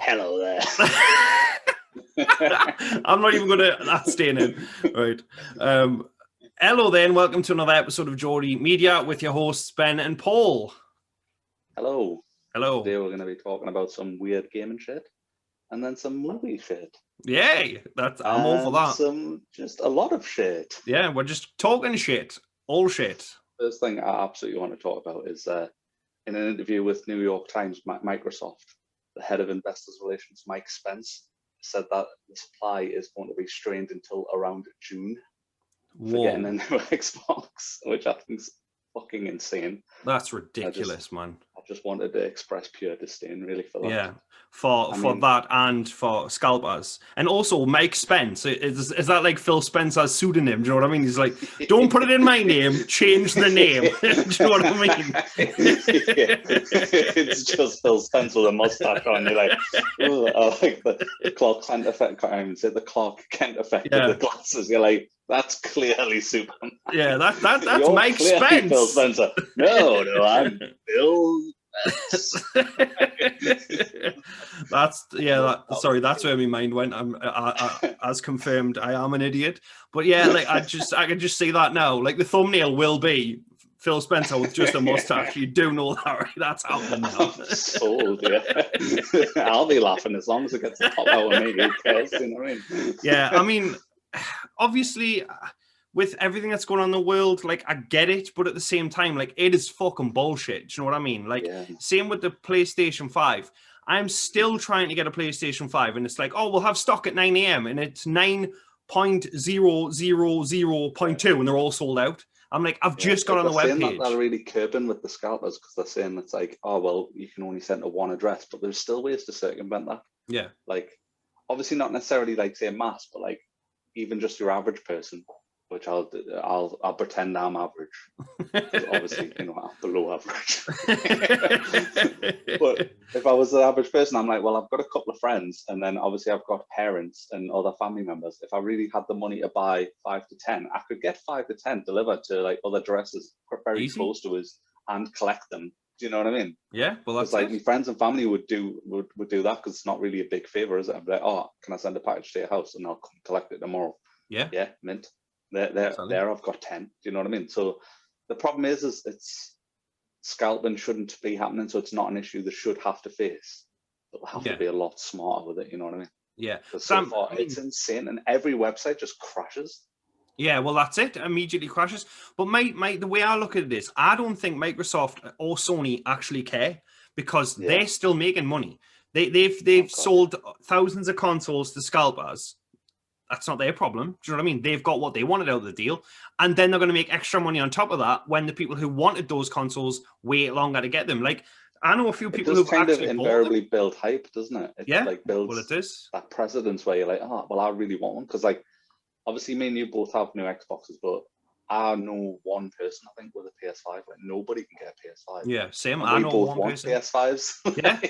Hello there. I'm not even going to... That's staying in. Right. Hello then. Welcome to another episode of Geordie Media with your hosts, Ben and Paul. Hello. Hello. Today we're going to be talking about some weird gaming shit and then some movie shit. Yay. I'm all for that. Just a lot of shit. Yeah, we're just talking shit. All shit. First thing I absolutely want to talk about is in an interview with New York Times, Microsoft, the head of investors relations, Mike Spence, said that the supply is going to be strained until around June for getting a new Xbox, which I think is fucking insane. That's ridiculous, man. I just wanted to express pure disdain, really, for that. Yeah, for that and for scalpers. And also Mike Spence, is that like Phil Spencer's pseudonym? Do you know what I mean? He's like, don't put it in my name, change the name. Do you know what I mean? It's just Phil Spencer with a mustache on. You're like, oh, I like the Clark Kent effect. I can't even say the Clark Kent effect of the glasses. You're like, that's clearly Superman. Yeah, that's Mike Spence. Phil Spencer. No, I'm Phil. That's where my mind went. As confirmed, I am an idiot. But yeah, like I can just see that now. Like the thumbnail will be Phil Spencer with just a mustache. You do know that, right? That's happening now. I'm sold, yeah. I'll be laughing as long as it gets the pop out of me. Who cares? You know what I mean? Yeah, I mean, obviously, with everything that's going on in the world, like, I get it, but at the same time, like, it is fucking bullshit. Do you know what I mean? Like, Same with the PlayStation 5. I'm still trying to get a PlayStation 5, and it's like, oh, we'll have stock at 9 a.m., and it's 9.000.2, and they're all sold out. I'm like, I've just got on the webpage. They're really curbing with the scalpers, because they're saying it's like, oh, well, you can only send to one address, but there's still ways to circumvent that. Yeah. Like, obviously not necessarily, like, say, mass, but, like, even just your average person, which I'll pretend I'm average. Obviously, you know, I'm below average. But if I was the average person, I'm like, well, I've got a couple of friends, and then obviously I've got parents and other family members. If I really had the money to buy 5 to 10, I could get 5 to 10 delivered to like other addresses very close to us and collect them. Do you know what I mean? Yeah, well, that's like my friends and family would do that because it's not really a big favor, is it? I'd be like, oh, can I send a package to your house and I'll come collect it tomorrow? Yeah, mint. There, I've got 10. Do you know what I mean? So the problem is it's scalping shouldn't be happening, so it's not an issue they should have to face. But they'll have to be a lot smarter with it. You know what I mean? Yeah. So far, it's insane, and every website just crashes. Yeah, well, that's it. Immediately crashes. But the way I look at it is, I don't think Microsoft or Sony actually care, because they're still making money. They've sold thousands of consoles to scalpers. That's not their problem. Do you know what I mean? They've got what they wanted out of the deal, and then they're going to make extra money on top of that when the people who wanted those consoles wait longer to get them. Like, I know a few people who kind of invariably build hype, doesn't it? Like builds it is that precedence where you're like, oh, well, I really want one, because like obviously me and you both have new Xboxes, but I know one person, I think, with a PS5. Like, nobody can get a PS5. Yeah, same. I know one person. PS5s. Yeah. Do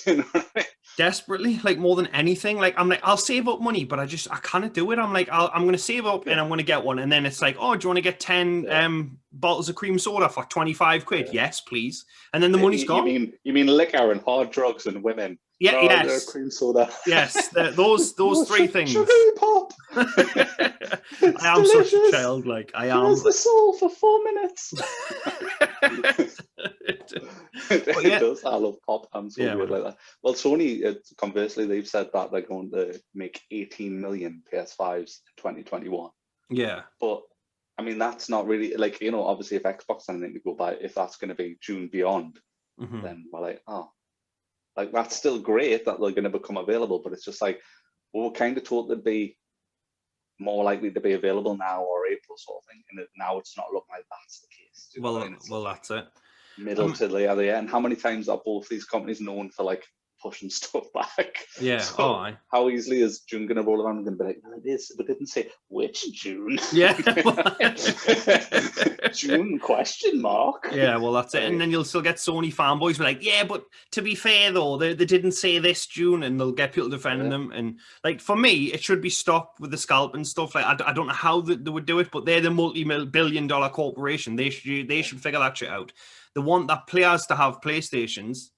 you know what I mean? Desperately, like, more than anything. Like, I'm like, I'll save up money, but I can't do it. I'm like, I'm going to save up and I'm going to get one. And then it's like, oh, do you want to get 10 bottles of cream soda for 25 quid? Yeah. Yes, please. And then the money's gone. You mean liquor and hard drugs and women? Yeah, no, yes. Cream soda. Yes, those three things. Sugary pop. I am such a child. Like, I am. Where's the soul for 4 minutes? It does. I love pop. I'm so weird like that. Well, Sony, conversely, they've said that they're going to make 18 million PS5s in 2021. Yeah. But, I mean, that's not really, like, you know, obviously if Xbox has anything to go by, if that's going to be June beyond, then we're like, oh. Like, that's still great that they're going to become available, but it's just like, well, we're kind of taught they'd be more likely to be available now or April sort of thing, and now it's not looking like that's the case. Well, that's it. Middle to the other, and how many times are both these companies known for like pushing stuff back? Yeah. So how easily is June going to roll around and going to be like, well, it is, but didn't say which June. Yeah. June question mark. Yeah, well, that's it. And then you'll still get Sony fanboys be like, yeah, but to be fair though, they didn't say this June, and they'll get people defending them. And like, for me, it should be stopped with the scalp and stuff. Like, I don't know how they would do it, but they're the multi-billion-dollar corporation. They should figure that shit out. They want that players to have PlayStations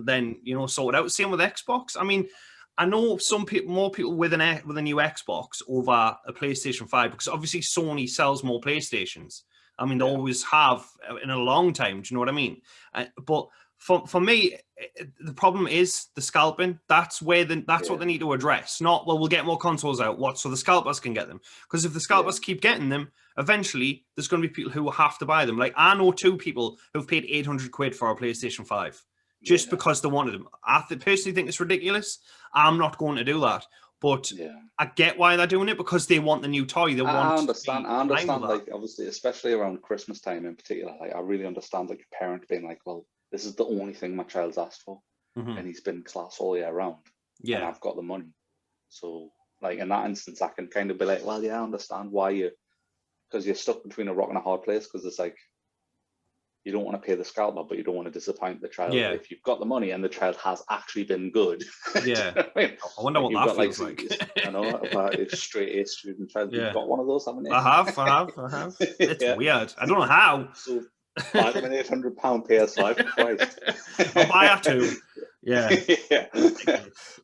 then sort it out. Same with Xbox. I mean, I know more people with a new Xbox over a PlayStation 5 because obviously Sony sells more PlayStations. I mean, they always have in a long time. Do you know what I mean? But for me, the problem is the scalping. That's what they need to address. Not, well, we'll get more consoles out. So the scalpers can get them. Because if the scalpers keep getting them, eventually there's going to be people who will have to buy them. Like, I know 2 people who've paid 800 quid for a PlayStation 5 just because they wanted them. I personally think it's ridiculous. I'm not going to do that. But I get why they're doing it, because they want the new toy. I understand. Like, obviously, especially around Christmas time in particular, like, I really understand, like, a parent being like, well, this is the only thing my child's asked for, and he's been class all year round, and I've got the money. So, like, in that instance, I can kind of be like, well, I understand why because you're stuck between a rock and a hard place, because it's like, you don't want to pay the scalper, but you don't want to disappoint the child. Yeah. If you've got the money and the child has actually been good. Yeah. I wonder what that feels like. I know, about a straight A student child. You've got one of those, haven't you? I have. It's weird. I don't know how. So, buy them an £800 PS5, Christ. I'll buy that too. Yeah.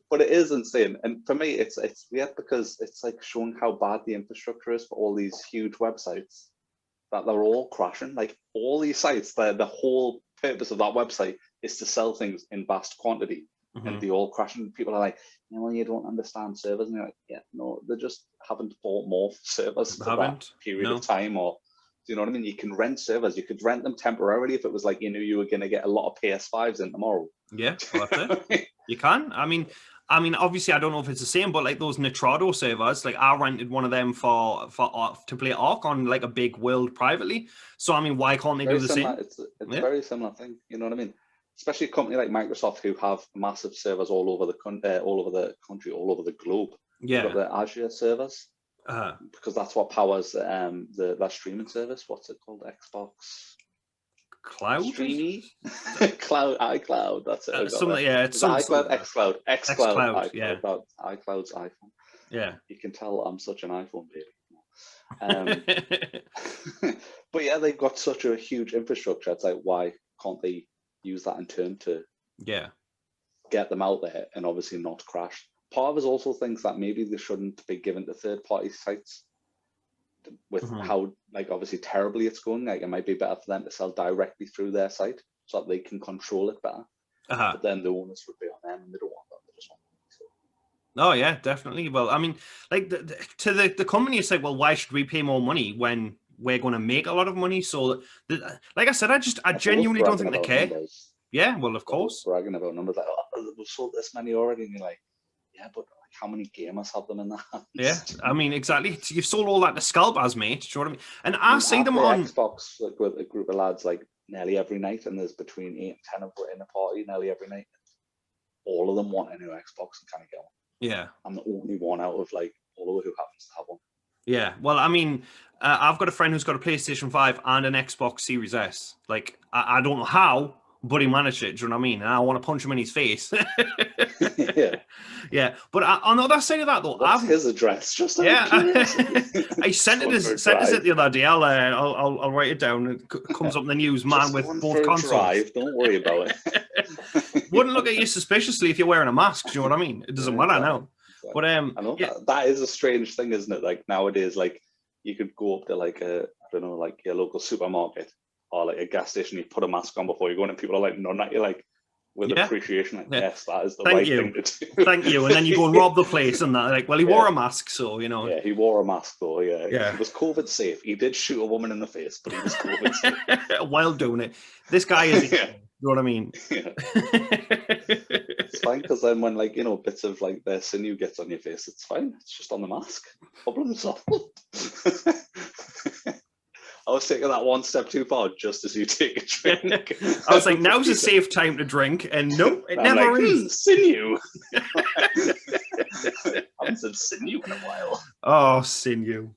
But it is insane. And for me, it's weird because it's like showing how bad the infrastructure is for all these huge websites, that they're all crashing. Like, all these sites, the whole purpose of that website is to sell things in vast quantity, and they all crashing. People are like, you don't understand servers, and you're like, no, they just haven't bought more servers for that period of time. Or, do you know what I mean? You can rent servers. You could rent them temporarily if it was like you knew you were going to get a lot of PS5s in tomorrow. Yeah, well, that's it. You can. I mean, obviously, I don't know if it's the same, but like those Nitrado servers, like I rented one of them for to play Ark on like a big world privately. So I mean, why can't they do the same? It's a very similar thing. You know what I mean? Especially a company like Microsoft, who have massive servers all over the country, all over the globe. Yeah, they've got the Azure servers, because that's what powers that streaming service. What's it called? Xbox Cloud? Streamy? Cloud, iCloud. That's it. It's iCloud, xCloud, iCloud, iCloud, iCloud's iPhone. Yeah. You can tell I'm such an iPhone baby. But yeah, they've got such a huge infrastructure. It's like, why can't they use that in turn to get them out there and obviously not crash? Part of us also thinks that maybe they shouldn't be given to third-party sites with how, like, obviously terribly it's going. Like, it might be better for them to sell directly through their site so that they can control it better. But then the onus would be on them, and they don't want that. They just want Oh yeah, definitely. Well, I mean, like to the company, it's like, well, why should we pay more money when we're going to make a lot of money? So, like I said, I genuinely don't think they care. Numbers. Yeah, well, of course. Bragging about numbers, like, oh, we've sold this many already, and you're like, yeah, but like, how many gamers have them in that? Yeah, I mean, exactly. You've sold all that to scalpers, mate. Do you know what I mean? And I see them on Xbox, like, with a group of lads, like, nearly every night, and there's between 8 and 10 of them in a party nearly every night. All of them want a new Xbox and kind of get one. Yeah, I'm the only one out of like all of who happens to have one. Yeah, well, I mean, I've got a friend who's got a PlayStation 5 and an Xbox Series S. Like, I don't know how, but he managed it. Do you know what I mean? And I want to punch him in his face. Yeah. But on the other side of that, though, what's his address? Just I sent it the other day. I'll write it down. It comes up in the news, man, just with both consoles. Drive. Don't worry about it. Wouldn't look at you suspiciously if you're wearing a mask. Do you know what I mean? It doesn't matter now. Exactly. But I know that is a strange thing, isn't it? Like, nowadays, like, you could go up to like I don't know, like your local supermarket or like a gas station, you put a mask on before you go in, and people are like, no, not you, like, with appreciation, like, yes, that is the right thing to do. Thank you. And then you go and rob the place, and that, like, well, he wore a mask, so, you know. Yeah, he wore a mask, though, yeah. He was COVID safe. He did shoot a woman in the face, but he was COVID safe. While doing it. This guy is, you know what I mean? Yeah. It's fine, because then when, like, you know, bits of, like, their sinew gets on your face, it's fine. It's just on the mask. Problem solved. I was taking that one step too far just as you take a drink. I was like, now's a safe time to drink, and nope, it never is. Sinew. I haven't said sinew in a while. Oh, sinew.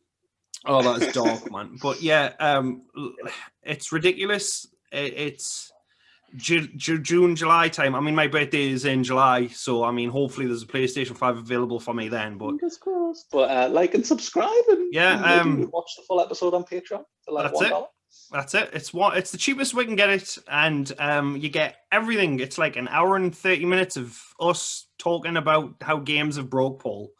Oh, that's dark, man. But yeah, it's ridiculous. It's June, July time. I mean, my birthday is in July, so I mean, hopefully there's a PlayStation 5 available for me then. But fingers crossed. But like and subscribe, and yeah, watch the full episode on Patreon for like that's $1. That's it. It's the cheapest we can get it, and you get everything. It's like an hour and 30 minutes of us talking about how games have broke, Paul.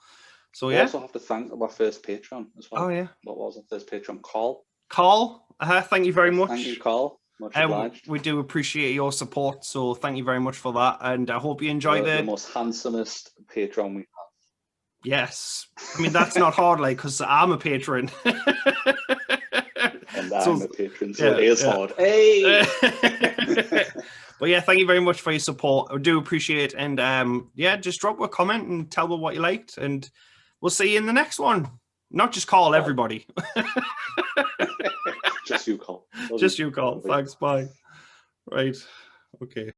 So We also have to thank our first patron as well. Oh yeah. What was it? First patron, Carl. Carl, thank you very much. Thank you, Carl. Much obliged. We do appreciate your support, so thank you very much for that, and I hope you enjoy the most handsomest patron we have. Yes, I mean that's not hard, like, because I'm a patron. And I'm a patron, so it is hard. Hey! But yeah, thank you very much for your support. I do appreciate it. And just drop a comment and tell me what you liked. And we'll see you in the next one. Not just call everybody. Just you, Carl. Just you, Carl. Thanks. Bye. Right. Okay.